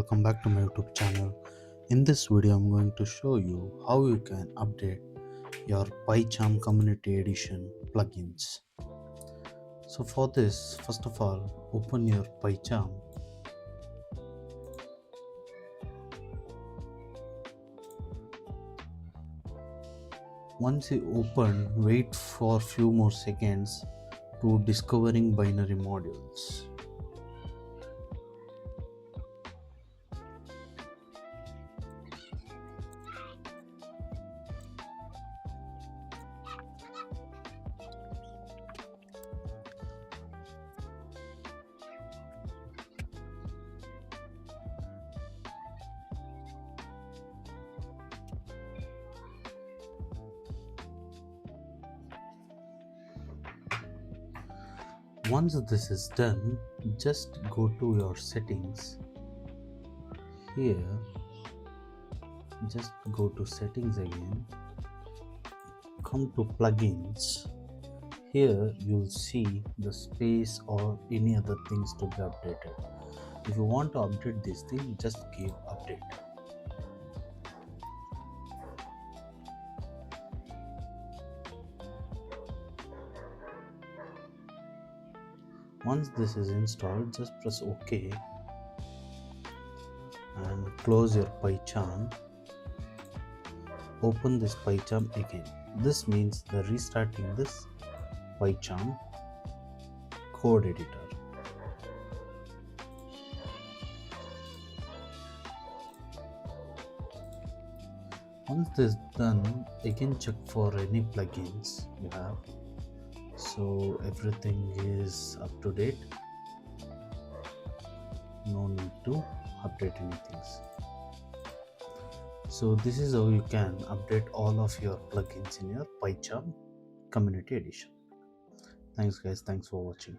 welcome back to my YouTube channel. In this video I'm going to show you how you can update your PyCharm Community Edition plugins. So for this, first of all, open your PyCharm. Once you open, wait for few more seconds to discovering binary modules. Once this is done, just go to your settings. Here, just go to settings again. Come to plugins. Here you'll see the space or any other things to be updated. If you want to update this thing, just give update. Once this is installed, just press OK and close your PyCharm. Open this PyCharm again. This means the restarting this PyCharm code editor. Once this is done, again check for any plugins you have. So everything is up to date. No need to update anything. So this is how you can update all of your plugins in your PyCharm Community Edition. Thanks guys, thanks for watching.